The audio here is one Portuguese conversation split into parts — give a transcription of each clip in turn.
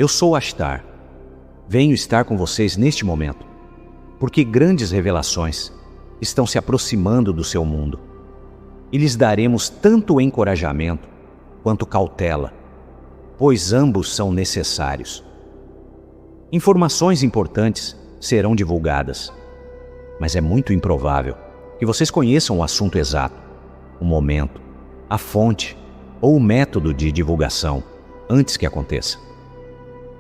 Eu sou Ashtar. Venho estar com vocês neste momento, porque grandes revelações estão se aproximando do seu mundo. E lhes daremos tanto encorajamento quanto cautela, pois ambos são necessários. Informações importantes serão divulgadas, mas é muito improvável que vocês conheçam o assunto exato, o momento, a fonte ou o método de divulgação antes que aconteça.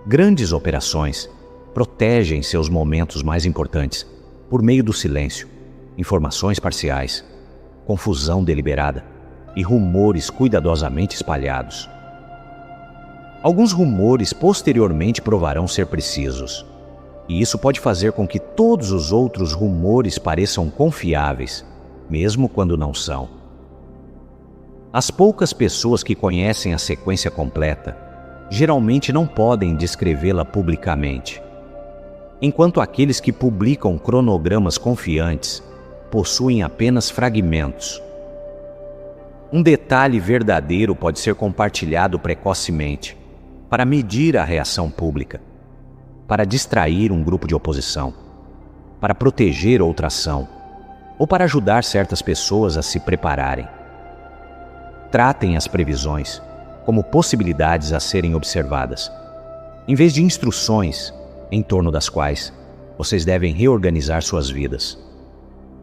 Grandes operações protegem seus momentos mais importantes por meio do silêncio, informações parciais, confusão deliberada e rumores cuidadosamente espalhados. Alguns rumores posteriormente provarão ser precisos, e isso pode fazer com que todos os outros rumores pareçam confiáveis, mesmo quando não são. As poucas pessoas que conhecem a sequência completa geralmente não podem descrevê-la publicamente, enquanto aqueles que publicam cronogramas confiantes possuem apenas fragmentos. Um detalhe verdadeiro pode ser compartilhado precocemente para medir a reação pública, para distrair um grupo de oposição, para proteger outra ação ou para ajudar certas pessoas a se prepararem. Tratem as previsões como possibilidades a serem observadas, em vez de instruções em torno das quais vocês devem reorganizar suas vidas.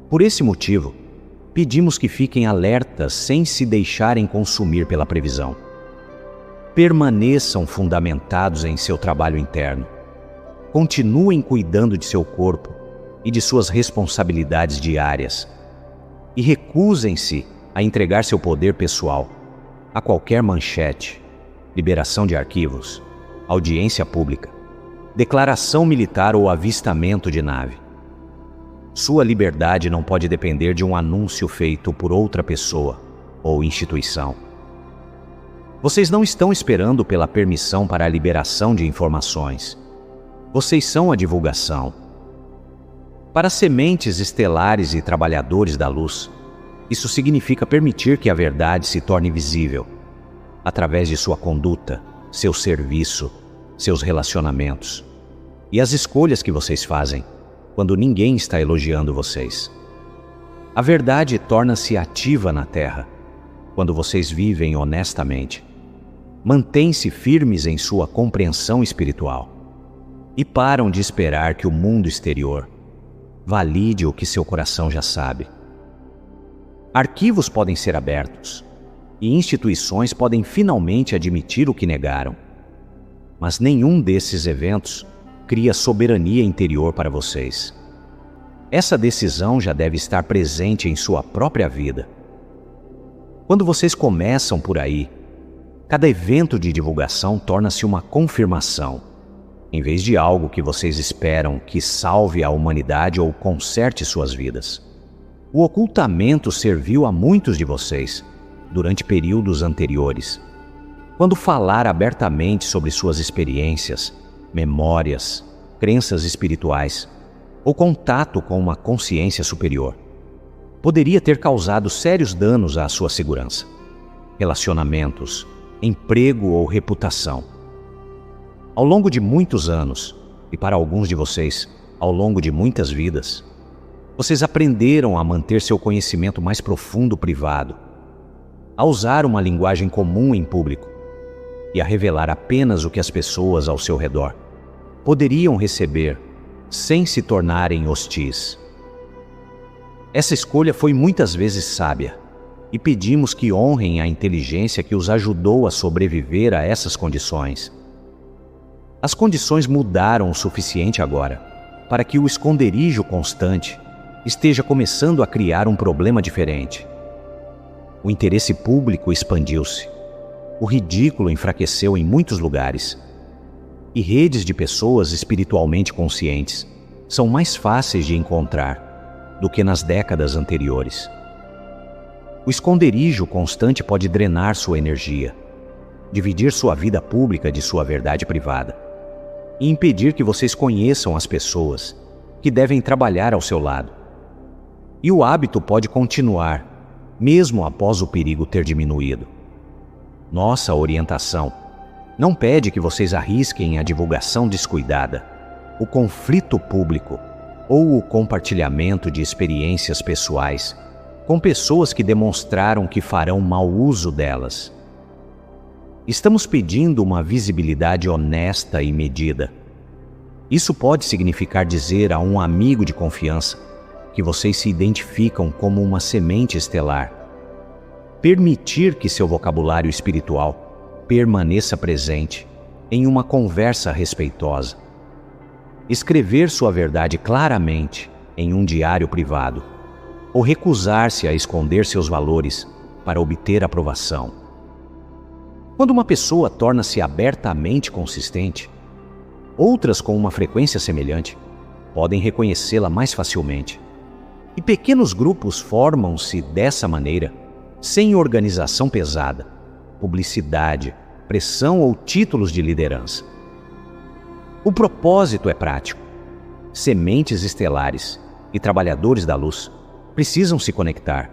Por esse motivo, pedimos que fiquem alertas sem se deixarem consumir pela previsão. Permaneçam fundamentados em seu trabalho interno. Continuem cuidando de seu corpo e de suas responsabilidades diárias. E recusem-se a entregar seu poder pessoal a qualquer manchete, liberação de arquivos, audiência pública, declaração militar ou avistamento de nave. Sua liberdade não pode depender de um anúncio feito por outra pessoa ou instituição. Vocês não estão esperando pela permissão para a liberação de informações. Vocês são a divulgação. Para sementes estelares e trabalhadores da luz, isso significa permitir que a verdade se torne visível, através de sua conduta, seu serviço, seus relacionamentos e as escolhas que vocês fazem quando ninguém está elogiando vocês. A verdade torna-se ativa na Terra quando vocês vivem honestamente. Mantêm-se firmes em sua compreensão espiritual e param de esperar que o mundo exterior valide o que seu coração já sabe. Arquivos podem ser abertos e instituições podem finalmente admitir o que negaram. Mas nenhum desses eventos cria soberania interior para vocês. Essa decisão já deve estar presente em sua própria vida. Quando vocês começam por aí, cada evento de divulgação torna-se uma confirmação, em vez de algo que vocês esperam que salve a humanidade ou conserte suas vidas. O ocultamento serviu a muitos de vocês durante períodos anteriores, quando falar abertamente sobre suas experiências, memórias, crenças espirituais ou contato com uma consciência superior poderia ter causado sérios danos à sua segurança, relacionamentos, emprego ou reputação. Ao longo de muitos anos, e para alguns de vocês, ao longo de muitas vidas, vocês aprenderam a manter seu conhecimento mais profundo privado, a usar uma linguagem comum em público e a revelar apenas o que as pessoas ao seu redor poderiam receber sem se tornarem hostis. Essa escolha foi muitas vezes sábia e pedimos que honrem a inteligência que os ajudou a sobreviver a essas condições. As condições mudaram o suficiente agora para que o esconderijo constante esteja começando a criar um problema diferente. O interesse público expandiu-se, o ridículo enfraqueceu em muitos lugares, e redes de pessoas espiritualmente conscientes são mais fáceis de encontrar do que nas décadas anteriores. O esconderijo constante pode drenar sua energia, dividir sua vida pública de sua verdade privada e impedir que vocês conheçam as pessoas que devem trabalhar ao seu lado. E o hábito pode continuar, mesmo após o perigo ter diminuído. Nossa orientação Não pede que vocês arrisquem a divulgação descuidada, o conflito público ou o compartilhamento de experiências pessoais com pessoas que demonstraram que farão mau uso delas. Estamos pedindo uma visibilidade honesta e medida. Isso pode significar dizer a um amigo de confiança que vocês se identificam como uma semente estelar. Permitir que seu vocabulário espiritual permaneça presente em uma conversa respeitosa. Escrever sua verdade claramente em um diário privado, ou recusar-se a esconder seus valores para obter aprovação. Quando uma pessoa torna-se abertamente consistente, outras com uma frequência semelhante podem reconhecê-la mais facilmente. E pequenos grupos formam-se dessa maneira, sem organização pesada, publicidade, pressão ou títulos de liderança. O propósito é prático. Sementes estelares e trabalhadores da luz precisam se conectar,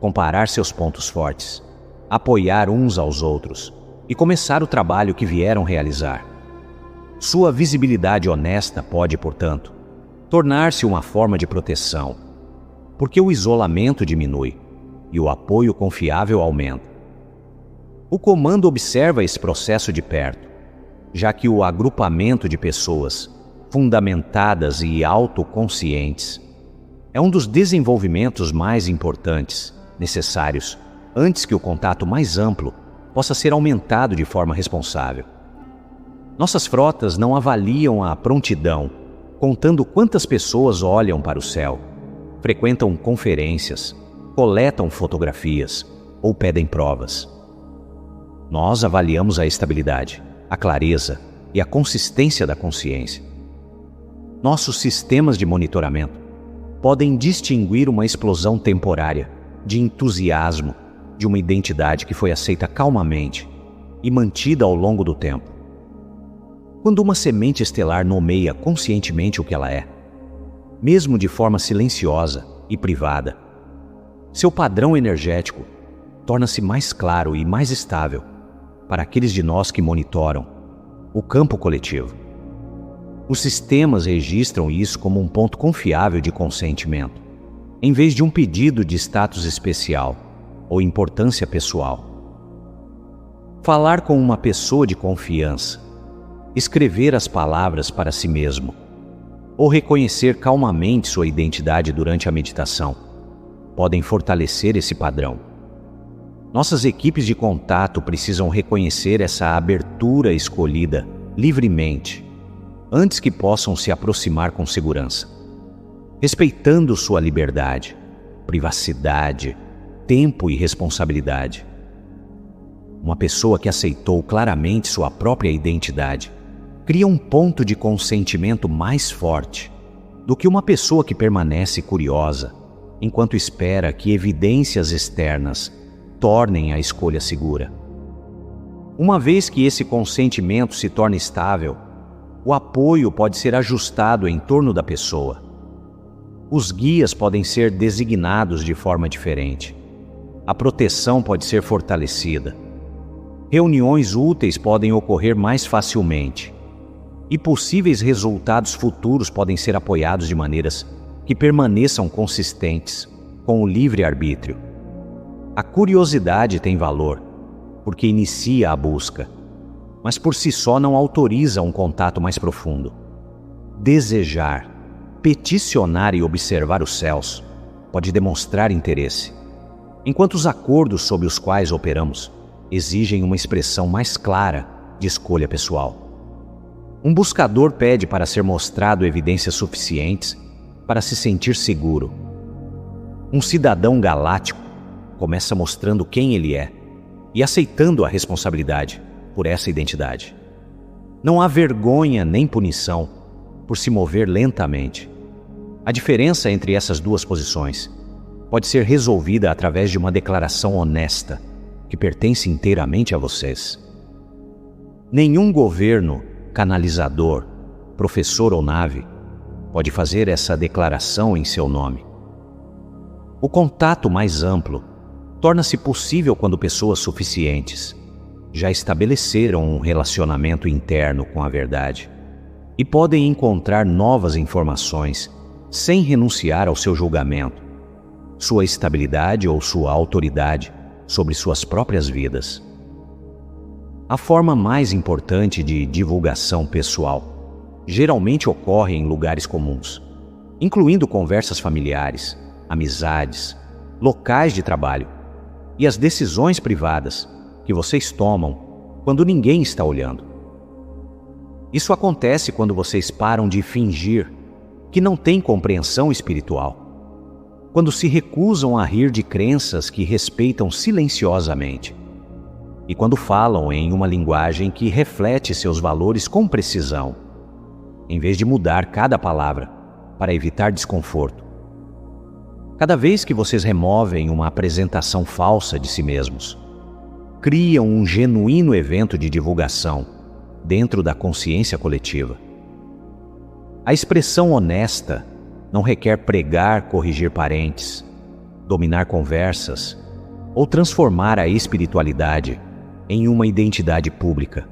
comparar seus pontos fortes, apoiar uns aos outros e começar o trabalho que vieram realizar. Sua visibilidade honesta pode, portanto, tornar-se uma forma de proteção, porque o isolamento diminui e o apoio confiável aumenta. O comando observa esse processo de perto, já que o agrupamento de pessoas fundamentadas e autoconscientes é um dos desenvolvimentos mais importantes, necessários, antes que o contato mais amplo possa ser aumentado de forma responsável. Nossas frotas não avaliam a prontidão, contando quantas pessoas olham para o céu, frequentam conferências, coletam fotografias ou pedem provas. Nós avaliamos a estabilidade, a clareza e a consistência da consciência. Nossos sistemas de monitoramento podem distinguir uma explosão temporária de entusiasmo de uma identidade que foi aceita calmamente e mantida ao longo do tempo. Quando uma semente estelar nomeia conscientemente o que ela é, mesmo de forma silenciosa e privada, seu padrão energético torna-se mais claro e mais estável para aqueles de nós que monitoram o campo coletivo. Os sistemas registram isso como um ponto confiável de consentimento, em vez de um pedido de status especial ou importância pessoal. Falar com uma pessoa de confiança, escrever as palavras para si mesmo, ou reconhecer calmamente sua identidade durante a meditação, podem fortalecer esse padrão. Nossas equipes de contato precisam reconhecer essa abertura escolhida livremente, antes que possam se aproximar com segurança, respeitando sua liberdade, privacidade, tempo e responsabilidade. Uma pessoa que aceitou claramente sua própria identidade cria um ponto de consentimento mais forte do que uma pessoa que permanece curiosa enquanto espera que evidências externas tornem a escolha segura. Uma vez que esse consentimento se torna estável, o apoio pode ser ajustado em torno da pessoa. Os guias podem ser designados de forma diferente. A proteção pode ser fortalecida. Reuniões úteis podem ocorrer mais facilmente. E possíveis resultados futuros podem ser apoiados de maneiras que permaneçam consistentes com o livre-arbítrio. A curiosidade tem valor, porque inicia a busca, mas por si só não autoriza um contato mais profundo. Desejar, peticionar e observar os céus pode demonstrar interesse, enquanto os acordos sob os quais operamos exigem uma expressão mais clara de escolha pessoal. Um buscador pede para ser mostrado evidências suficientes para se sentir seguro. Um cidadão galáctico começa mostrando quem ele é e aceitando a responsabilidade por essa identidade. Não há vergonha nem punição por se mover lentamente. A diferença entre essas duas posições pode ser resolvida através de uma declaração honesta que pertence inteiramente a vocês. Nenhum governo, canalizador, professor ou nave pode fazer essa declaração em seu nome. O contato mais amplo torna-se possível quando pessoas suficientes, já estabeleceram um relacionamento interno com a verdade e podem encontrar novas informações sem renunciar ao seu julgamento, sua estabilidade ou sua autoridade sobre suas próprias vidas. A forma mais importante de divulgação pessoal geralmente ocorre em lugares comuns, incluindo conversas familiares, amizades, locais de trabalho e as decisões privadas que vocês tomam quando ninguém está olhando. Isso acontece quando vocês param de fingir que não têm compreensão espiritual, quando se recusam a rir de crenças que respeitam silenciosamente e quando falam em uma linguagem que reflete seus valores com precisão, em vez de mudar cada palavra para evitar desconforto. Cada vez que vocês removem uma apresentação falsa de si mesmos, criam um genuíno evento de divulgação dentro da consciência coletiva. A expressão honesta não requer pregar, corrigir parentes, dominar conversas ou transformar a espiritualidade em uma identidade pública,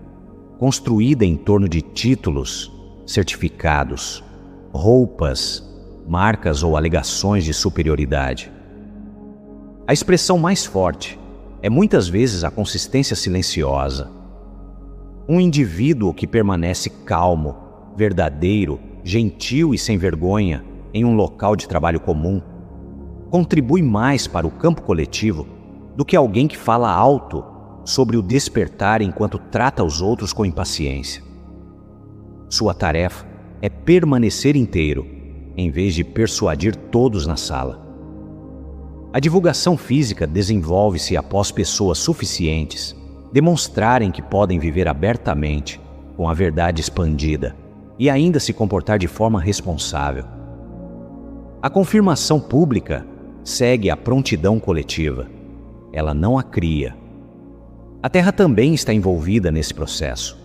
construída em torno de títulos, certificados, roupas, marcas ou alegações de superioridade. A expressão mais forte é muitas vezes a consistência silenciosa. Um indivíduo que permanece calmo, verdadeiro, gentil e sem vergonha em um local de trabalho comum contribui mais para o campo coletivo do que alguém que fala alto sobre o despertar enquanto trata os outros com impaciência. Sua tarefa é permanecer inteiro, em vez de persuadir todos na sala. A divulgação física desenvolve-se após pessoas suficientes demonstrarem que podem viver abertamente, com a verdade expandida, e ainda se comportar de forma responsável. A confirmação pública segue a prontidão coletiva. Ela não a cria. A Terra também está envolvida nesse processo.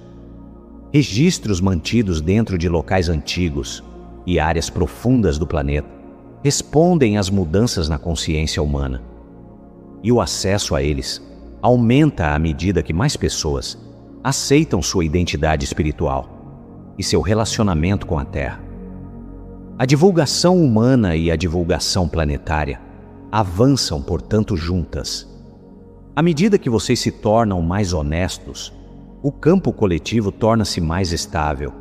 Registros mantidos dentro de locais antigos e áreas profundas do planeta respondem às mudanças na consciência humana. E o acesso a eles aumenta à medida que mais pessoas aceitam sua identidade espiritual e seu relacionamento com a Terra. A divulgação humana e a divulgação planetária avançam, portanto, juntas. À medida que vocês se tornam mais honestos, o campo coletivo torna-se mais estável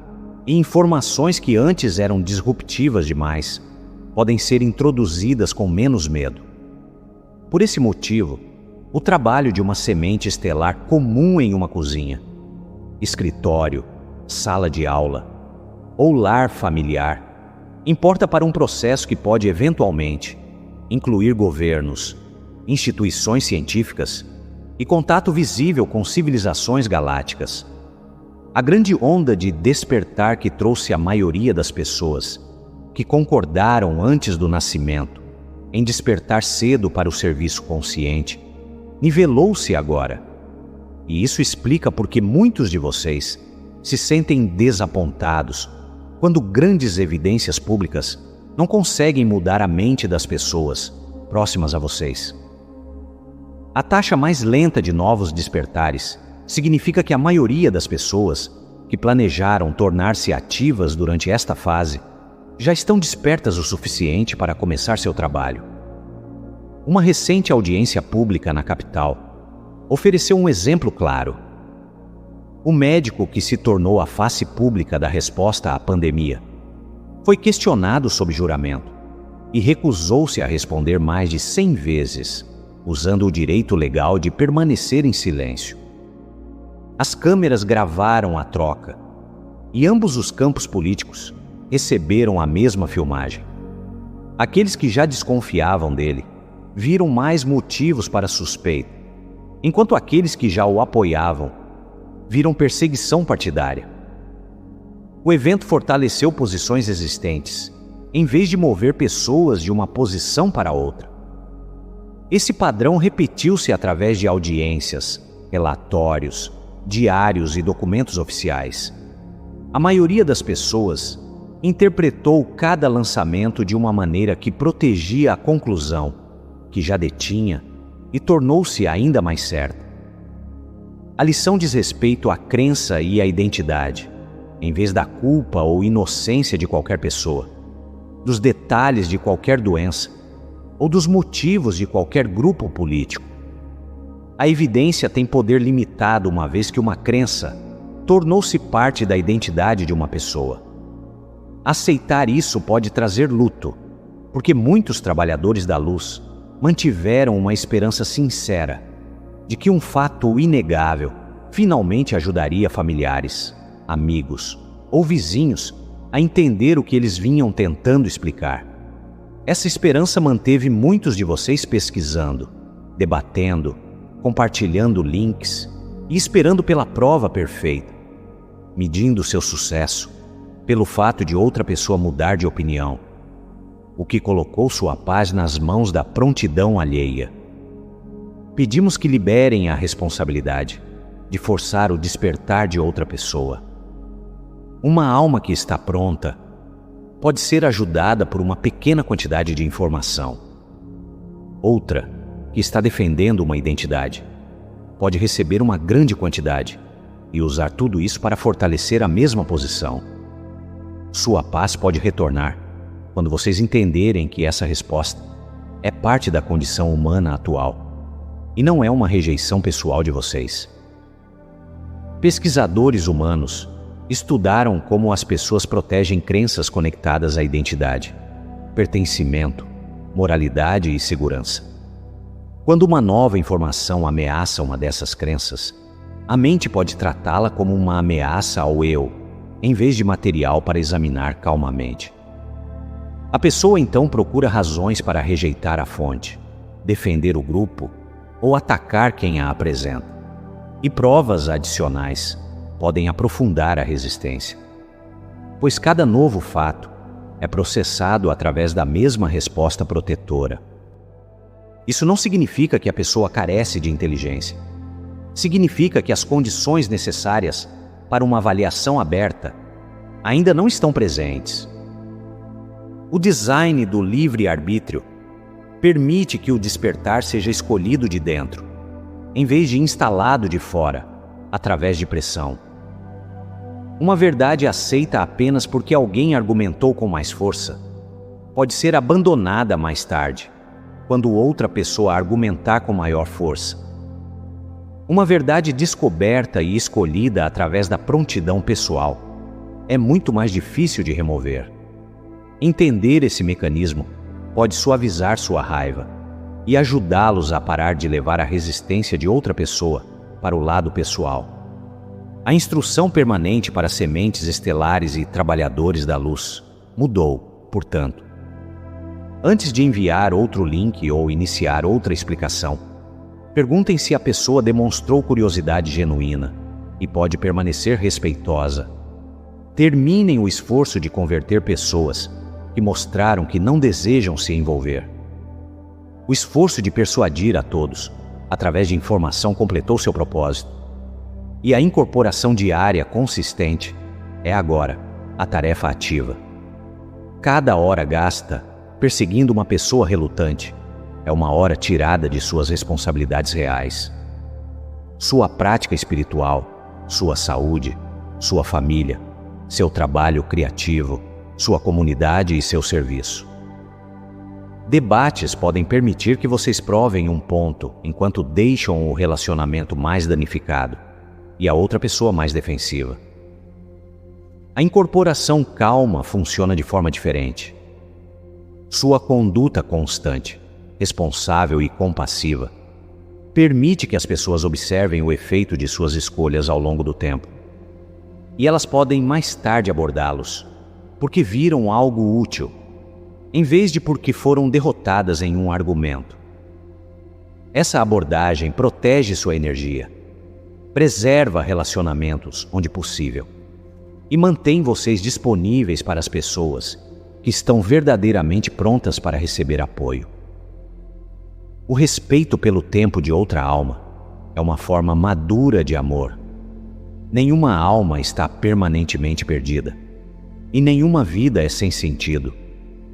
e informações que antes eram disruptivas demais podem ser introduzidas com menos medo. Por esse motivo, o trabalho de uma semente estelar comum em uma cozinha, escritório, sala de aula ou lar familiar importa para um processo que pode eventualmente incluir governos, instituições científicas e contato visível com civilizações galácticas. A grande onda de despertar que trouxe a maioria das pessoas que concordaram antes do nascimento em despertar cedo para o serviço consciente nivelou-se agora. E isso explica por que muitos de vocês se sentem desapontados quando grandes evidências públicas não conseguem mudar a mente das pessoas próximas a vocês. A taxa mais lenta de novos despertares significa que a maioria das pessoas que planejaram tornar-se ativas durante esta fase já estão despertas o suficiente para começar seu trabalho. Uma recente audiência pública na capital ofereceu um exemplo claro. O médico que se tornou a face pública da resposta à pandemia foi questionado sob juramento e recusou-se a responder mais de 100 vezes, usando o direito legal de permanecer em silêncio. As câmeras gravaram a troca e ambos os campos políticos receberam a mesma filmagem. Aqueles que já desconfiavam dele viram mais motivos para suspeita, enquanto aqueles que já o apoiavam viram perseguição partidária. O evento fortaleceu posições existentes, em vez de mover pessoas de uma posição para outra. Esse padrão repetiu-se através de audiências, relatórios, diários e documentos oficiais. A maioria das pessoas interpretou cada lançamento de uma maneira que protegia a conclusão, que já detinha, e tornou-se ainda mais certa. A lição diz respeito à crença e à identidade, em vez da culpa ou inocência de qualquer pessoa, dos detalhes de qualquer doença ou dos motivos de qualquer grupo político. A evidência tem poder limitado uma vez que uma crença tornou-se parte da identidade de uma pessoa. Aceitar isso pode trazer luto, porque muitos trabalhadores da luz mantiveram uma esperança sincera de que um fato inegável finalmente ajudaria familiares, amigos ou vizinhos a entender o que eles vinham tentando explicar. Essa esperança manteve muitos de vocês pesquisando, debatendo, compartilhando links e esperando pela prova perfeita, medindo seu sucesso pelo fato de outra pessoa mudar de opinião, o que colocou sua paz nas mãos da prontidão alheia. Pedimos que liberem a responsabilidade de forçar o despertar de outra pessoa. Uma alma que está pronta pode ser ajudada por uma pequena quantidade de informação. Outra, que está defendendo uma identidade, pode receber uma grande quantidade e usar tudo isso para fortalecer a mesma posição. Sua paz pode retornar quando vocês entenderem que essa resposta é parte da condição humana atual e não é uma rejeição pessoal de vocês. Pesquisadores humanos estudaram como as pessoas protegem crenças conectadas à identidade, pertencimento, moralidade e segurança. Quando uma nova informação ameaça uma dessas crenças, a mente pode tratá-la como uma ameaça ao eu, em vez de material para examinar calmamente. A pessoa então procura razões para rejeitar a fonte, defender o grupo ou atacar quem a apresenta. E provas adicionais podem aprofundar a resistência, pois cada novo fato é processado através da mesma resposta protetora. Isso não significa que a pessoa carece de inteligência. Significa que as condições necessárias para uma avaliação aberta ainda não estão presentes. O design do livre-arbítrio permite que o despertar seja escolhido de dentro, em vez de instalado de fora, através de pressão. Uma verdade aceita apenas porque alguém argumentou com mais força pode ser abandonada mais tarde, quando outra pessoa argumentar com maior força. Uma verdade descoberta e escolhida através da prontidão pessoal é muito mais difícil de remover. Entender esse mecanismo pode suavizar sua raiva e ajudá-los a parar de levar a resistência de outra pessoa para o lado pessoal. A instrução permanente para sementes estelares e trabalhadores da luz mudou, portanto. Antes de enviar outro link ou iniciar outra explicação, perguntem se a pessoa demonstrou curiosidade genuína e pode permanecer respeitosa. Terminem o esforço de converter pessoas que mostraram que não desejam se envolver. O esforço de persuadir a todos, através de informação, completou seu propósito. E a incorporação diária consistente é agora a tarefa ativa. Cada hora gasta perseguindo uma pessoa relutante é uma hora tirada de suas responsabilidades reais. Sua prática espiritual, sua saúde, sua família, seu trabalho criativo, sua comunidade e seu serviço. Debates podem permitir que vocês provem um ponto enquanto deixam o relacionamento mais danificado e a outra pessoa mais defensiva. A incorporação calma funciona de forma diferente. Sua conduta constante, responsável e compassiva permite que as pessoas observem o efeito de suas escolhas ao longo do tempo. E elas podem mais tarde abordá-los, porque viram algo útil, em vez de porque foram derrotadas em um argumento. Essa abordagem protege sua energia, preserva relacionamentos onde possível e mantém vocês disponíveis para as pessoas que estão verdadeiramente prontas para receber apoio. O respeito pelo tempo de outra alma é uma forma madura de amor. Nenhuma alma está permanentemente perdida e nenhuma vida é sem sentido,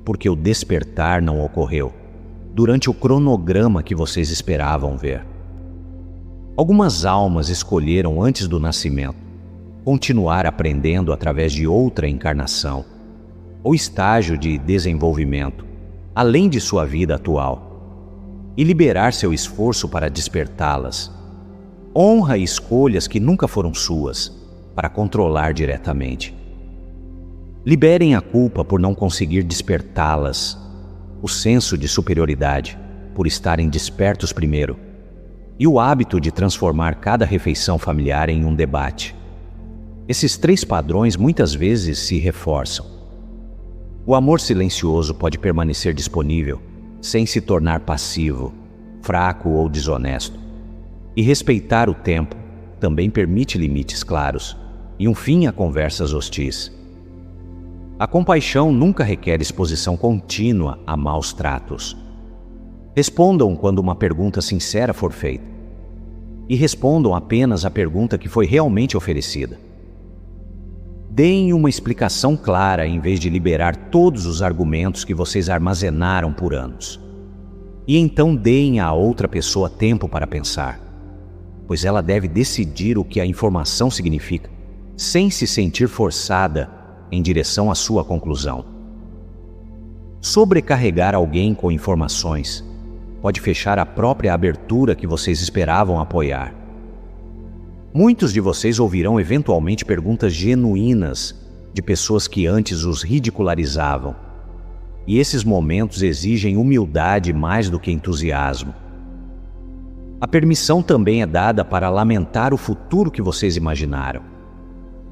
porque o despertar não ocorreu durante o cronograma que vocês esperavam ver. Algumas almas escolheram antes do nascimento continuar aprendendo através de outra encarnação ou estágio de desenvolvimento, além de sua vida atual, e liberar seu esforço para despertá-las. Honra escolhas que nunca foram suas para controlar diretamente. Liberem a culpa por não conseguir despertá-las, o senso de superioridade por estarem despertos primeiro, e o hábito de transformar cada refeição familiar em um debate. Esses 3 padrões muitas vezes se reforçam. O amor silencioso pode permanecer disponível sem se tornar passivo, fraco ou desonesto. E respeitar o tempo também permite limites claros e um fim a conversas hostis. A compaixão nunca requer exposição contínua a maus tratos. Respondam quando uma pergunta sincera for feita. E respondam apenas a pergunta que foi realmente oferecida. Deem uma explicação clara em vez de liberar todos os argumentos que vocês armazenaram por anos. E então deem à outra pessoa tempo para pensar, pois ela deve decidir o que a informação significa, sem se sentir forçada em direção à sua conclusão. Sobrecarregar alguém com informações pode fechar a própria abertura que vocês esperavam apoiar. Muitos de vocês ouvirão eventualmente perguntas genuínas de pessoas que antes os ridicularizavam, e esses momentos exigem humildade mais do que entusiasmo. A permissão também é dada para lamentar o futuro que vocês imaginaram,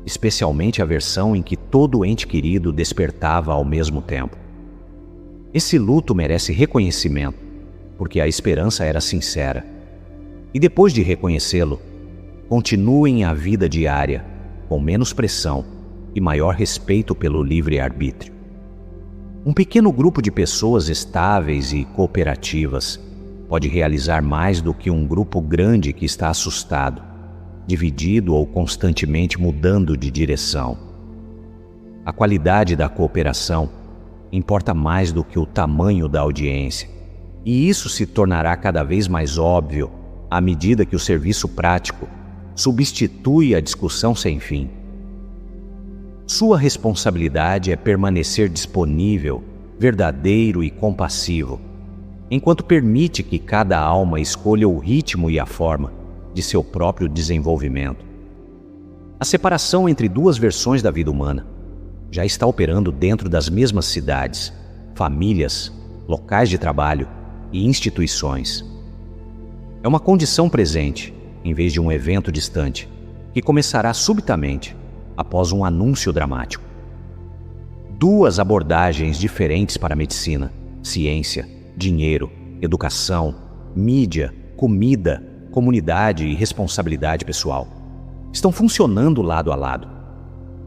especialmente a versão em que todo ente querido despertava ao mesmo tempo. Esse luto merece reconhecimento, porque a esperança era sincera. E depois de reconhecê-lo, continuem a vida diária, com menos pressão e maior respeito pelo livre-arbítrio. Um pequeno grupo de pessoas estáveis e cooperativas pode realizar mais do que um grupo grande que está assustado, dividido ou constantemente mudando de direção. A qualidade da cooperação importa mais do que o tamanho da audiência, e isso se tornará cada vez mais óbvio à medida que o serviço prático substitui a discussão sem fim. Sua responsabilidade é permanecer disponível, verdadeiro e compassivo, enquanto permite que cada alma escolha o ritmo e a forma de seu próprio desenvolvimento. A separação entre 2 versões da vida humana já está operando dentro das mesmas cidades, famílias, locais de trabalho e instituições. É uma condição presente, em vez de um evento distante, que começará subitamente após um anúncio dramático. 2 abordagens diferentes para a medicina, ciência, dinheiro, educação, mídia, comida, comunidade e responsabilidade pessoal estão funcionando lado a lado.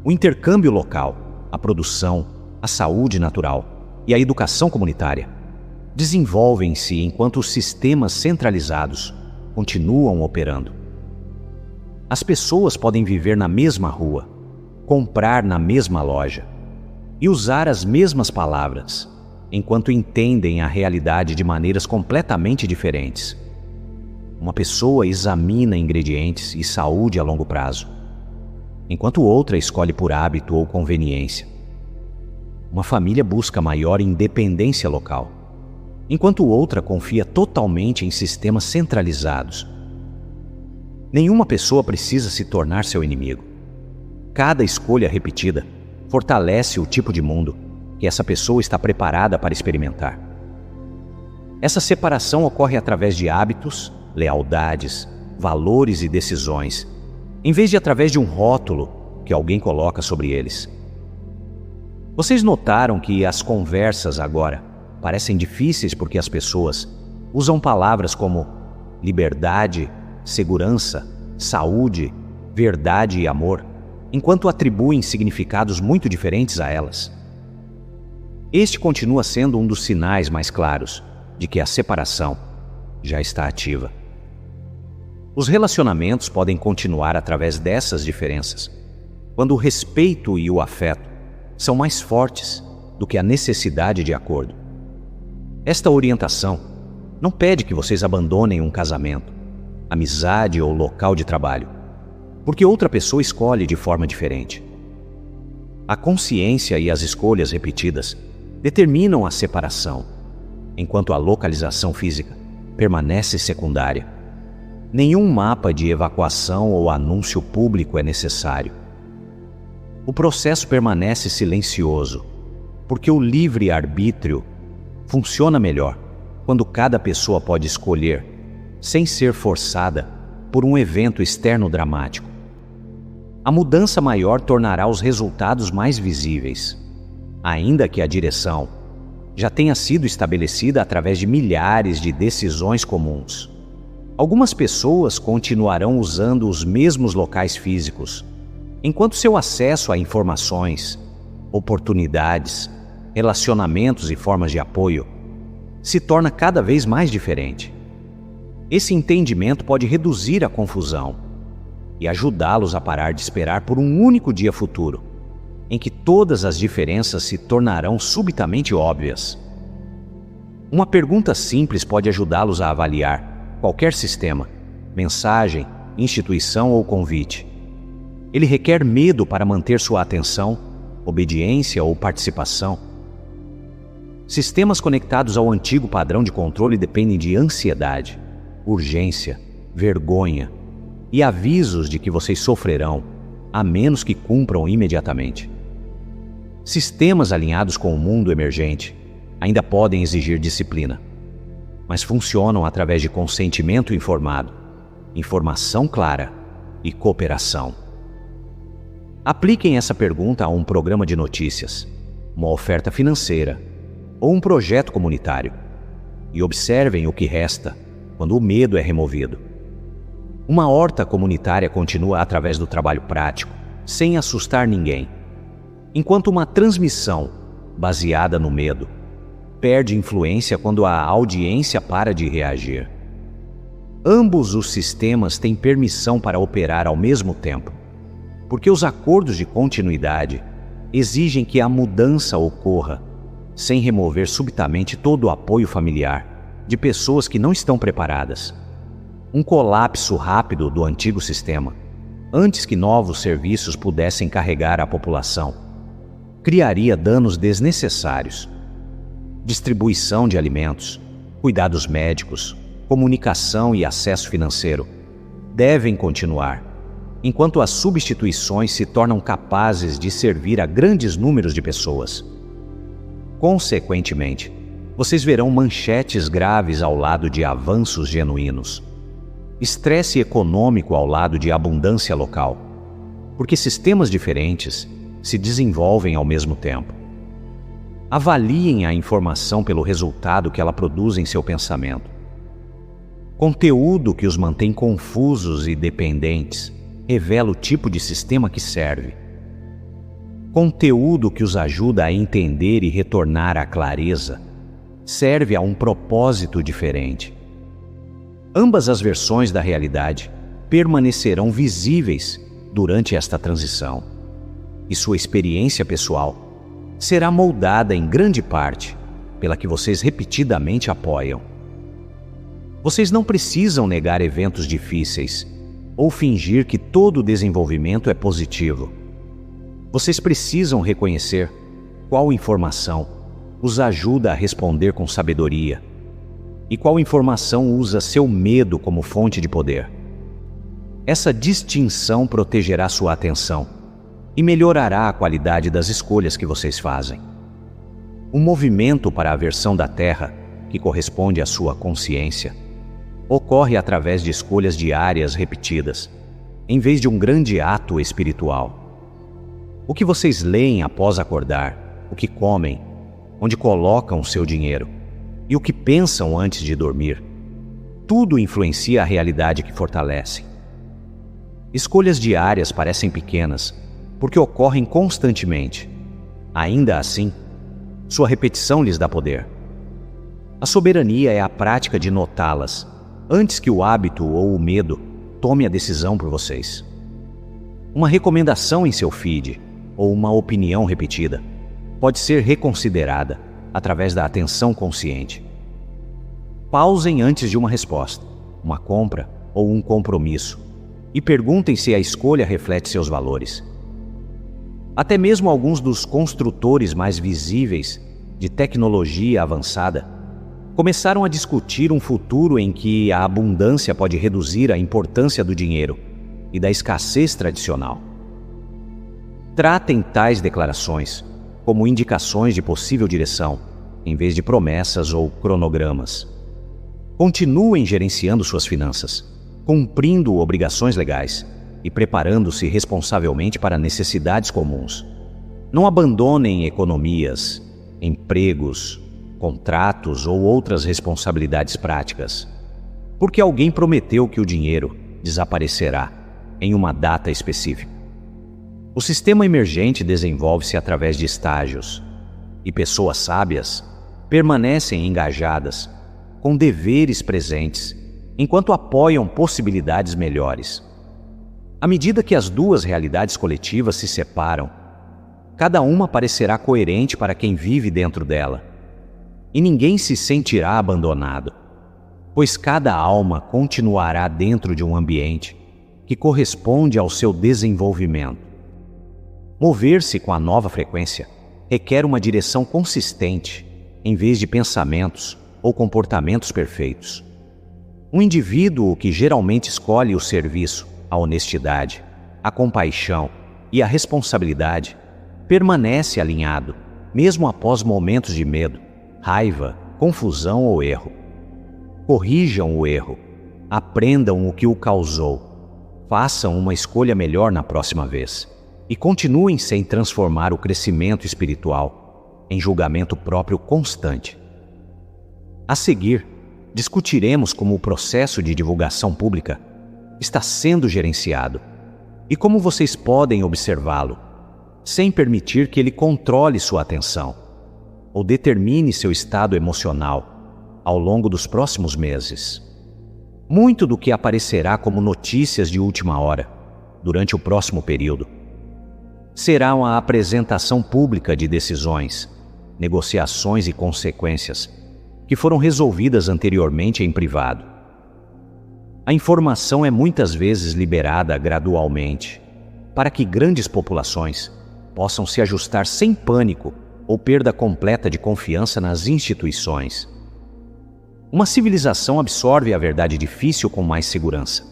O intercâmbio local, a produção, a saúde natural e a educação comunitária desenvolvem-se enquanto os sistemas centralizados continuam operando. As pessoas podem viver na mesma rua, comprar na mesma loja e usar as mesmas palavras, enquanto entendem a realidade de maneiras completamente diferentes. Uma pessoa examina ingredientes e saúde a longo prazo, enquanto outra escolhe por hábito ou conveniência. Uma família busca maior independência local, enquanto outra confia totalmente em sistemas centralizados. Nenhuma pessoa precisa se tornar seu inimigo. Cada escolha repetida fortalece o tipo de mundo que essa pessoa está preparada para experimentar. Essa separação ocorre através de hábitos, lealdades, valores e decisões, em vez de através de um rótulo que alguém coloca sobre eles. Vocês notaram que as conversas agora parecem difíceis porque as pessoas usam palavras como liberdade, segurança, saúde, verdade e amor, enquanto atribuem significados muito diferentes a elas. Este continua sendo um dos sinais mais claros de que a separação já está ativa. Os relacionamentos podem continuar através dessas diferenças, quando o respeito e o afeto são mais fortes do que a necessidade de acordo. Esta orientação não pede que vocês abandonem um casamento, amizade ou local de trabalho, porque outra pessoa escolhe de forma diferente. A consciência e as escolhas repetidas determinam a separação, enquanto a localização física permanece secundária. Nenhum mapa de evacuação ou anúncio público é necessário. O processo permanece silencioso, porque o livre-arbítrio funciona melhor quando cada pessoa pode escolher, sem ser forçada por um evento externo dramático. A mudança maior tornará os resultados mais visíveis, ainda que a direção já tenha sido estabelecida através de milhares de decisões comuns. Algumas pessoas continuarão usando os mesmos locais físicos, enquanto seu acesso a informações, oportunidades, relacionamentos e formas de apoio se torna cada vez mais diferente. Esse entendimento pode reduzir a confusão e ajudá-los a parar de esperar por um único dia futuro, em que todas as diferenças se tornarão subitamente óbvias. Uma pergunta simples pode ajudá-los a avaliar qualquer sistema, mensagem, instituição ou convite. Ele requer medo para manter sua atenção, obediência ou participação. Sistemas conectados ao antigo padrão de controle dependem de ansiedade, urgência, vergonha e avisos de que vocês sofrerão, a menos que cumpram imediatamente. Sistemas alinhados com o mundo emergente ainda podem exigir disciplina, mas funcionam através de consentimento informado, informação clara e cooperação. Apliquem essa pergunta a um programa de notícias, uma oferta financeira ou um projeto comunitário e observem o que resta quando o medo é removido. Uma horta comunitária continua através do trabalho prático, sem assustar ninguém, enquanto uma transmissão baseada no medo perde influência quando a audiência para de reagir. Ambos os sistemas têm permissão para operar ao mesmo tempo, porque os acordos de continuidade exigem que a mudança ocorra sem remover subitamente todo o apoio familiar de pessoas que não estão preparadas. Um colapso rápido do antigo sistema, antes que novos serviços pudessem carregar a população, criaria danos desnecessários. Distribuição de alimentos, cuidados médicos, comunicação e acesso financeiro devem continuar, enquanto as substituições se tornam capazes de servir a grandes números de pessoas. Consequentemente, vocês verão manchetes graves ao lado de avanços genuínos, estresse econômico ao lado de abundância local, porque sistemas diferentes se desenvolvem ao mesmo tempo. Avaliem a informação pelo resultado que ela produz em seu pensamento. Conteúdo que os mantém confusos e dependentes revela o tipo de sistema que serve. Conteúdo que os ajuda a entender e retornar à clareza serve a um propósito diferente. Ambas as versões da realidade permanecerão visíveis durante esta transição, e sua experiência pessoal será moldada em grande parte pela que vocês repetidamente apoiam. Vocês não precisam negar eventos difíceis ou fingir que todo desenvolvimento é positivo. Vocês precisam reconhecer qual informação os ajuda a responder com sabedoria e qual informação usa seu medo como fonte de poder. Essa distinção protegerá sua atenção e melhorará a qualidade das escolhas que vocês fazem. O movimento para a versão da Terra, que corresponde à sua consciência, ocorre através de escolhas diárias repetidas, em vez de um grande ato espiritual. O que vocês leem após acordar, o que comem, onde colocam seu dinheiro e o que pensam antes de dormir, tudo influencia a realidade que fortalecem. Escolhas diárias parecem pequenas, porque ocorrem constantemente. Ainda assim, sua repetição lhes dá poder. A soberania é a prática de notá-las, antes que o hábito ou o medo tome a decisão por vocês. Uma recomendação em seu feed ou uma opinião repetida pode ser reconsiderada através da atenção consciente. Pausem antes de uma resposta, uma compra ou um compromisso, e perguntem se a escolha reflete seus valores. Até mesmo alguns dos construtores mais visíveis de tecnologia avançada começaram a discutir um futuro em que a abundância pode reduzir a importância do dinheiro e da escassez tradicional. Tratem tais declarações como indicações de possível direção, em vez de promessas ou cronogramas. Continuem gerenciando suas finanças, cumprindo obrigações legais e preparando-se responsavelmente para necessidades comuns. Não abandonem economias, empregos, contratos ou outras responsabilidades práticas, porque alguém prometeu que o dinheiro desaparecerá em uma data específica. O sistema emergente desenvolve-se através de estágios, e pessoas sábias permanecem engajadas, com deveres presentes, enquanto apoiam possibilidades melhores. À medida que as duas realidades coletivas se separam, cada uma parecerá coerente para quem vive dentro dela, e ninguém se sentirá abandonado, pois cada alma continuará dentro de um ambiente que corresponde ao seu desenvolvimento. Mover-se com a nova frequência requer uma direção consistente, em vez de pensamentos ou comportamentos perfeitos. Um indivíduo que geralmente escolhe o serviço, a honestidade, a compaixão e a responsabilidade permanece alinhado, mesmo após momentos de medo, raiva, confusão ou erro. Corrijam o erro, aprendam o que o causou, façam uma escolha melhor na próxima vez e continuem sem transformar o crescimento espiritual em julgamento próprio constante. A seguir, discutiremos como o processo de divulgação pública está sendo gerenciado e como vocês podem observá-lo, sem permitir que ele controle sua atenção ou determine seu estado emocional ao longo dos próximos meses. Muito do que aparecerá como notícias de última hora, durante o próximo período, será uma apresentação pública de decisões, negociações e consequências que foram resolvidas anteriormente em privado. A informação é muitas vezes liberada gradualmente, para que grandes populações possam se ajustar sem pânico ou perda completa de confiança nas instituições. Uma civilização absorve a verdade difícil com mais segurança,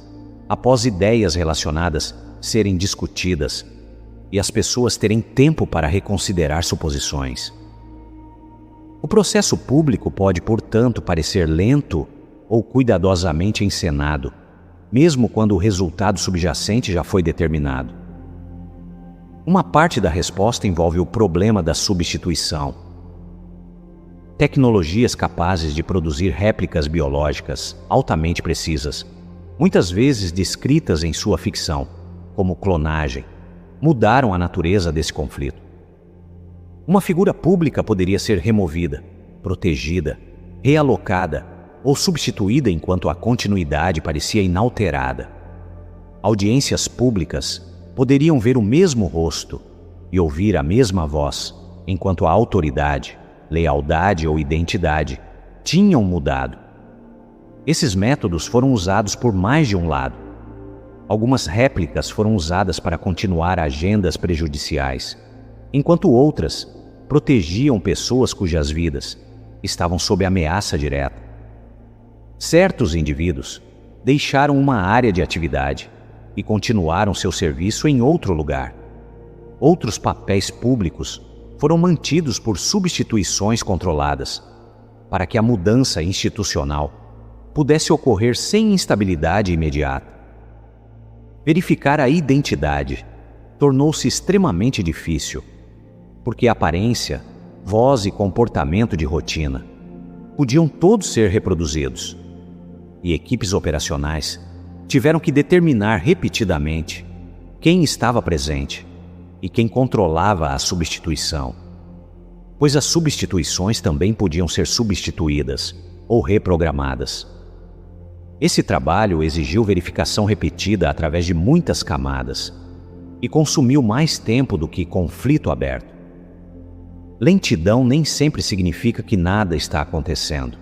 após ideias relacionadas serem discutidas e as pessoas terem tempo para reconsiderar suposições. O processo público pode, portanto, parecer lento ou cuidadosamente encenado, mesmo quando o resultado subjacente já foi determinado. Uma parte da resposta envolve o problema da substituição. Tecnologias capazes de produzir réplicas biológicas altamente precisas, muitas vezes descritas em sua ficção, como clonagem, mudaram a natureza desse conflito. Uma figura pública poderia ser removida, protegida, realocada ou substituída enquanto a continuidade parecia inalterada. Audiências públicas poderiam ver o mesmo rosto e ouvir a mesma voz, enquanto a autoridade, lealdade ou identidade tinham mudado. Esses métodos foram usados por mais de um lado. Algumas réplicas foram usadas para continuar agendas prejudiciais, enquanto outras protegiam pessoas cujas vidas estavam sob ameaça direta. Certos indivíduos deixaram uma área de atividade e continuaram seu serviço em outro lugar. Outros papéis públicos foram mantidos por substituições controladas, para que a mudança institucional pudesse ocorrer sem instabilidade imediata. Verificar a identidade tornou-se extremamente difícil, porque a aparência, voz e comportamento de rotina podiam todos ser reproduzidos, e equipes operacionais tiveram que determinar repetidamente quem estava presente e quem controlava a substituição, pois as substituições também podiam ser substituídas ou reprogramadas. Esse trabalho exigiu verificação repetida através de muitas camadas e consumiu mais tempo do que conflito aberto. Lentidão nem sempre significa que nada está acontecendo.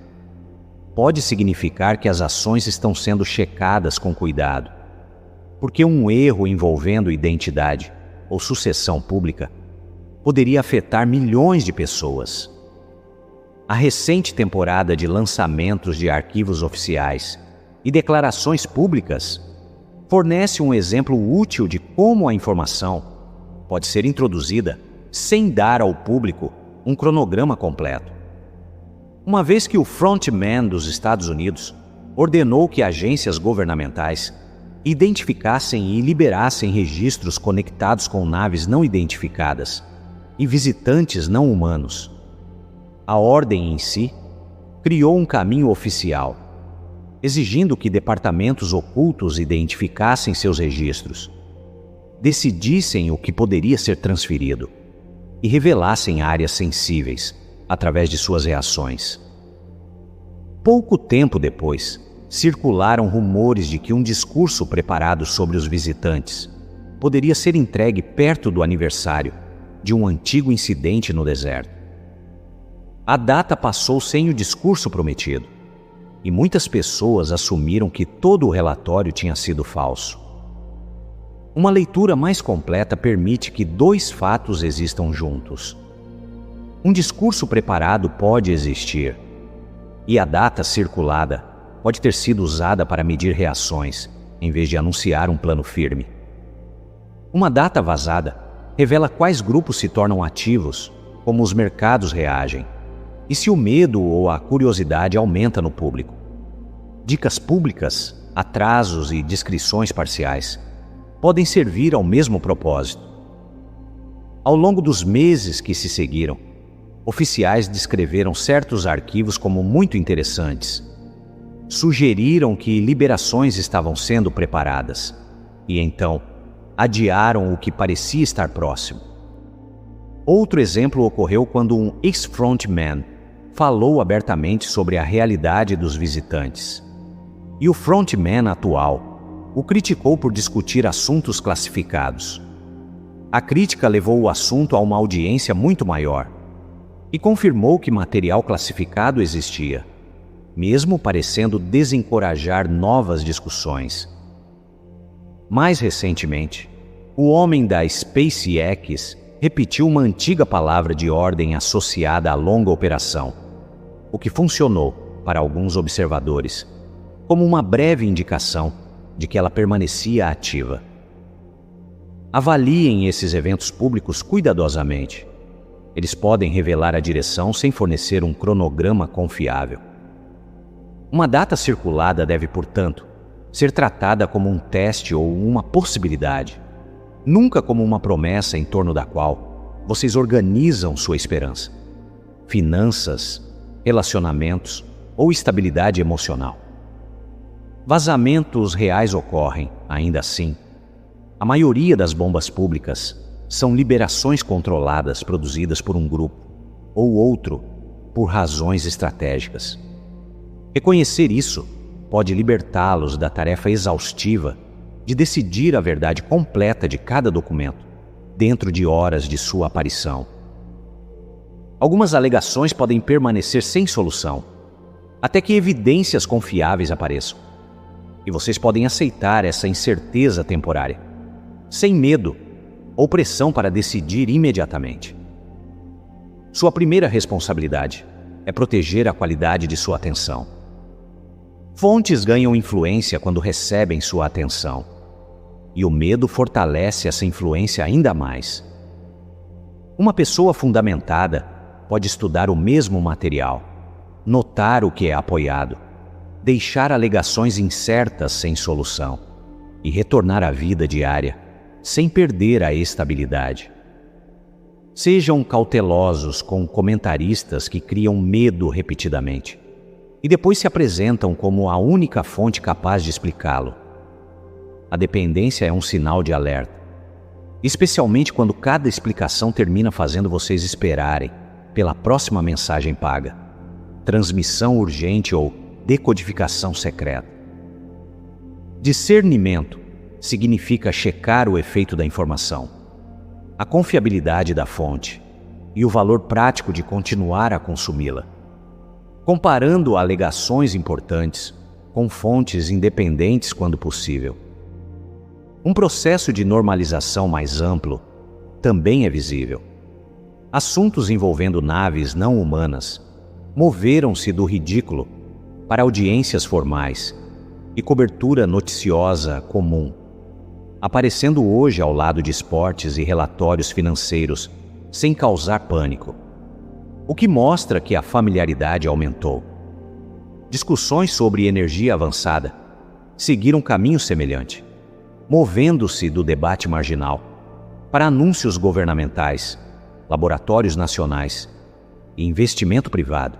pode significar que as ações estão sendo checadas com cuidado, porque um erro envolvendo identidade ou sucessão pública poderia afetar milhões de pessoas. A recente temporada de lançamentos de arquivos oficiais e declarações públicas fornece um exemplo útil de como a informação pode ser introduzida sem dar ao público um cronograma completo. Uma vez que o frontman dos Estados Unidos ordenou que agências governamentais identificassem e liberassem registros conectados com naves não identificadas e visitantes não humanos, a ordem em si criou um caminho oficial, exigindo que departamentos ocultos identificassem seus registros, decidissem o que poderia ser transferido e revelassem áreas sensíveis através de suas reações. Pouco tempo depois, circularam rumores de que um discurso preparado sobre os visitantes poderia ser entregue perto do aniversário de um antigo incidente no deserto. A data passou sem o discurso prometido, e muitas pessoas assumiram que todo o relatório tinha sido falso. Uma leitura mais completa permite que dois fatos existam juntos. Um discurso preparado pode existir, e a data circulada pode ter sido usada para medir reações, em vez de anunciar um plano firme. Uma data vazada revela quais grupos se tornam ativos, como os mercados reagem, e se o medo ou a curiosidade aumenta no público. Dicas públicas, atrasos e descrições parciais podem servir ao mesmo propósito. Ao longo dos meses que se seguiram, oficiais descreveram certos arquivos como muito interessantes. Sugeriram que liberações estavam sendo preparadas e, então, adiaram o que parecia estar próximo. Outro exemplo ocorreu quando um ex-frontman falou abertamente sobre a realidade dos visitantes. E o frontman atual o criticou por discutir assuntos classificados. A crítica levou o assunto a uma audiência muito maior e confirmou que material classificado existia, mesmo parecendo desencorajar novas discussões. Mais recentemente, o homem da SpaceX repetiu uma antiga palavra de ordem associada à longa operação, o que funcionou, para alguns observadores, como uma breve indicação de que ela permanecia ativa. Avaliem esses eventos públicos cuidadosamente. Eles podem revelar a direção sem fornecer um cronograma confiável. Uma data circulada deve, portanto, ser tratada como um teste ou uma possibilidade, nunca como uma promessa em torno da qual vocês organizam sua esperança, finanças, relacionamentos ou estabilidade emocional. Vazamentos reais ocorrem, ainda assim. A maioria das bombas públicas são liberações controladas produzidas por um grupo ou outro por razões estratégicas. Reconhecer isso pode libertá-los da tarefa exaustiva de decidir a verdade completa de cada documento dentro de horas de sua aparição. Algumas alegações podem permanecer sem solução, até que evidências confiáveis apareçam. E vocês podem aceitar essa incerteza temporária, sem medo ou pressão para decidir imediatamente. Sua primeira responsabilidade é proteger a qualidade de sua atenção. Fontes ganham influência quando recebem sua atenção, e o medo fortalece essa influência ainda mais. Uma pessoa fundamentada pode estudar o mesmo material, notar o que é apoiado, deixar alegações incertas sem solução e retornar à vida diária sem perder a estabilidade. Sejam cautelosos com comentaristas que criam medo repetidamente e depois se apresentam como a única fonte capaz de explicá-lo. A dependência é um sinal de alerta, especialmente quando cada explicação termina fazendo vocês esperarem pela próxima mensagem paga, transmissão urgente ou decodificação secreta. Discernimento significa checar o efeito da informação, a confiabilidade da fonte e o valor prático de continuar a consumi-la. comparando alegações importantes com fontes independentes quando possível. Um processo de normalização mais amplo também é visível. Assuntos envolvendo naves não humanas moveram-se do ridículo para audiências formais e cobertura noticiosa comum, aparecendo hoje ao lado de esportes e relatórios financeiros sem causar pânico, o que mostra que a familiaridade aumentou. Discussões sobre energia avançada seguiram um caminho semelhante, movendo-se do debate marginal para anúncios governamentais, laboratórios nacionais e investimento privado.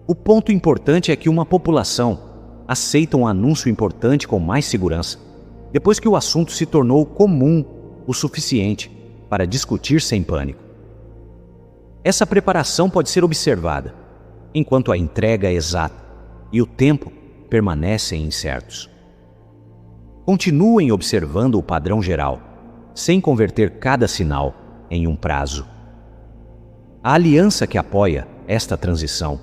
O ponto importante é que uma população aceita um anúncio importante com mais segurança depois que o assunto se tornou comum o suficiente para discutir sem pânico. Essa preparação pode ser observada, enquanto a entrega é exata e o tempo permanecem incertos. Continuem observando o padrão geral, sem converter cada sinal em um prazo. A aliança que apoia esta transição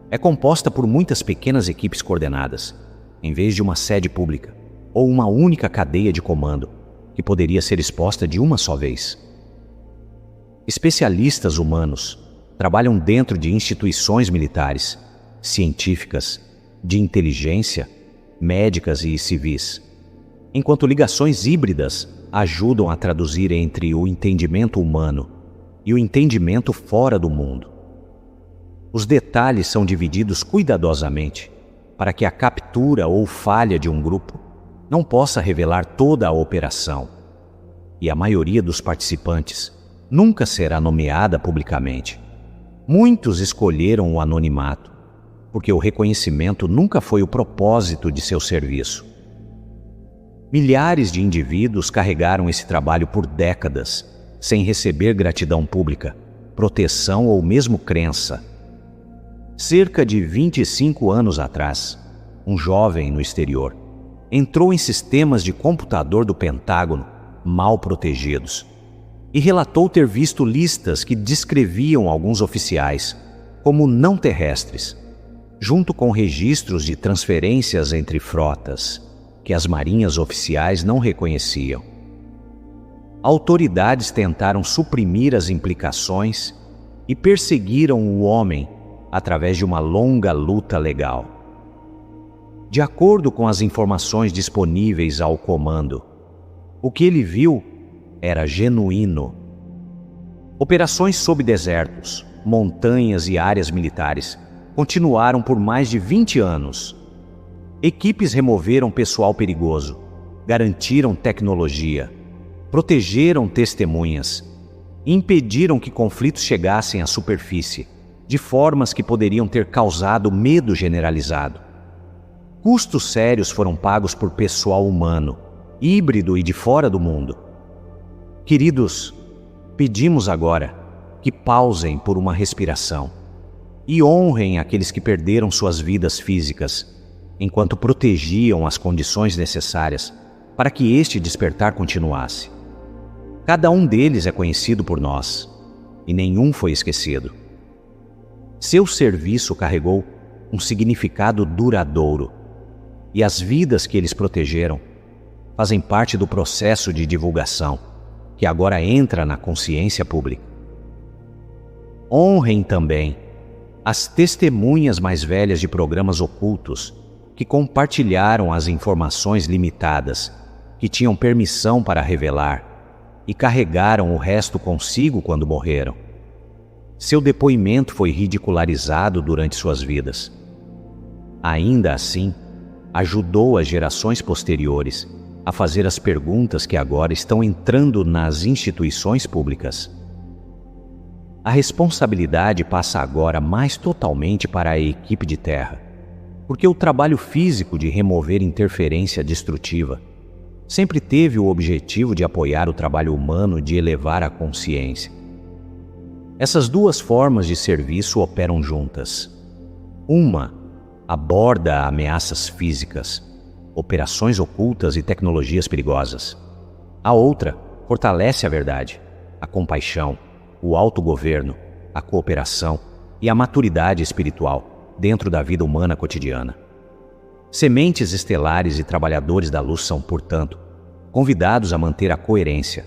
é composta por muitas pequenas equipes coordenadas, em vez de uma sede pública ou uma única cadeia de comando que poderia ser exposta de uma só vez. Especialistas humanos trabalham dentro de instituições militares, científicas, de inteligência, médicas e civis, enquanto ligações híbridas ajudam a traduzir entre o entendimento humano e o entendimento fora do mundo. Os detalhes são divididos cuidadosamente para que a captura ou falha de um grupo não possa revelar toda a operação, e a maioria dos participantes nunca será nomeada publicamente. Muitos escolheram o anonimato, porque o reconhecimento nunca foi o propósito de seu serviço. Milhares de indivíduos carregaram esse trabalho por décadas, sem receber gratidão pública, proteção ou mesmo crença. Cerca de 25 anos atrás, um jovem no exterior entrou em sistemas de computador do Pentágono mal protegidos e relatou ter visto listas que descreviam alguns oficiais como não terrestres, junto com registros de transferências entre frotas que as marinhas oficiais não reconheciam. Autoridades tentaram suprimir as implicações e perseguiram o homem através de uma longa luta legal. De acordo com as informações disponíveis ao comando, o que ele viu era genuíno. Operações sob desertos, montanhas e áreas militares continuaram por mais de 20 anos. Equipes removeram pessoal perigoso, garantiram tecnologia, protegeram testemunhas, e impediram que conflitos chegassem à superfície, de formas que poderiam ter causado medo generalizado. Custos sérios foram pagos por pessoal humano, híbrido e de fora do mundo. Queridos, pedimos agora que pausem por uma respiração e honrem aqueles que perderam suas vidas físicas, enquanto protegiam as condições necessárias para que este despertar continuasse. Cada um deles é conhecido por nós, e nenhum foi esquecido. Seu serviço carregou um significado duradouro, e as vidas que eles protegeram fazem parte do processo de divulgação, que agora entra na consciência pública. Honrem também as testemunhas mais velhas de programas ocultos que compartilharam as informações limitadas que tinham permissão para revelar e carregaram o resto consigo quando morreram. Seu depoimento foi ridicularizado durante suas vidas. Ainda assim, ajudou as gerações posteriores a fazer as perguntas que agora estão entrando nas instituições públicas. A responsabilidade passa agora mais totalmente para a equipe de terra, porque o trabalho físico de remover interferência destrutiva sempre teve o objetivo de apoiar o trabalho humano de elevar a consciência. Essas duas formas de serviço operam juntas. Uma aborda ameaças físicas, operações ocultas e tecnologias perigosas. A outra fortalece a verdade, a compaixão, o autogoverno, a cooperação e a maturidade espiritual, dentro da vida humana cotidiana. Sementes estelares e trabalhadores da luz são, portanto, convidados a manter a coerência,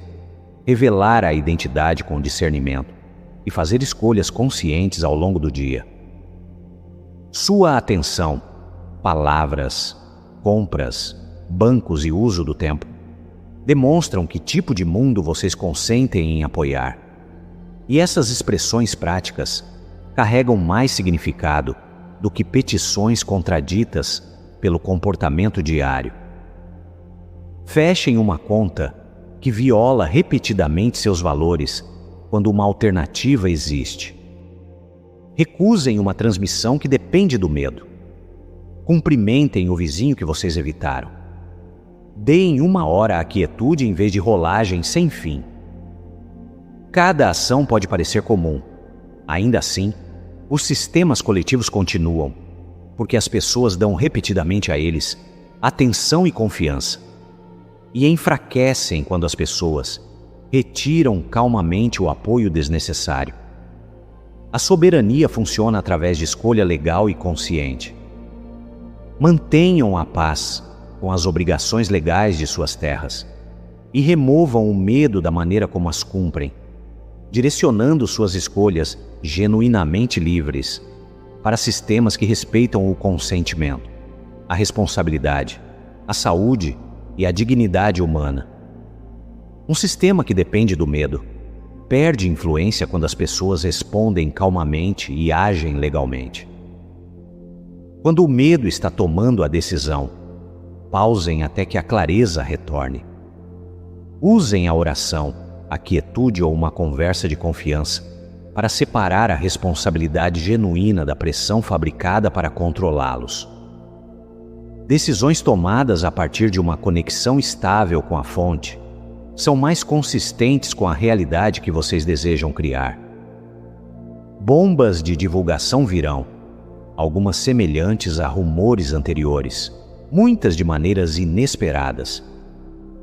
revelar a identidade com discernimento e fazer escolhas conscientes ao longo do dia. Sua atenção, palavras, compras, bancos e uso do tempo demonstram que tipo de mundo vocês consentem em apoiar. E essas expressões práticas carregam mais significado do que petições contraditas pelo comportamento diário. Fechem uma conta que viola repetidamente seus valores quando uma alternativa existe. Recusem uma transmissão que depende do medo. Cumprimentem o vizinho que vocês evitaram. Deem 1 hora à quietude em vez de rolagem sem fim. Cada ação pode parecer comum. Ainda assim, os sistemas coletivos continuam, porque as pessoas dão repetidamente a eles atenção e confiança, e enfraquecem quando as pessoas retiram calmamente o apoio desnecessário. A soberania funciona através de escolha legal e consciente. Mantenham a paz com as obrigações legais de suas terras e removam o medo da maneira como as cumprem, direcionando suas escolhas genuinamente livres para sistemas que respeitam o consentimento, a responsabilidade, a saúde e a dignidade humana. Um sistema que depende do medo perde influência quando as pessoas respondem calmamente e agem legalmente. Quando o medo está tomando a decisão, pausem até que a clareza retorne. Usem a oração, a quietude ou uma conversa de confiança para separar a responsabilidade genuína da pressão fabricada para controlá-los. Decisões tomadas a partir de uma conexão estável com a fonte são mais consistentes com a realidade que vocês desejam criar. Bombas de divulgação virão, algumas semelhantes a rumores anteriores, muitas de maneiras inesperadas.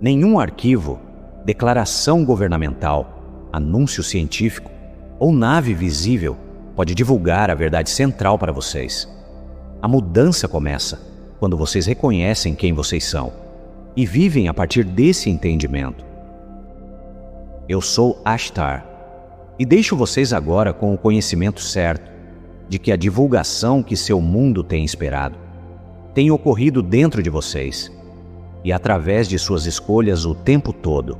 Nenhum arquivo, declaração governamental, anúncio científico ou nave visível pode divulgar a verdade central para vocês. A mudança começa quando vocês reconhecem quem vocês são e vivem a partir desse entendimento. Eu sou Ashtar e deixo vocês agora com o conhecimento certo de que a divulgação que seu mundo tem esperado tem ocorrido dentro de vocês e através de suas escolhas o tempo todo.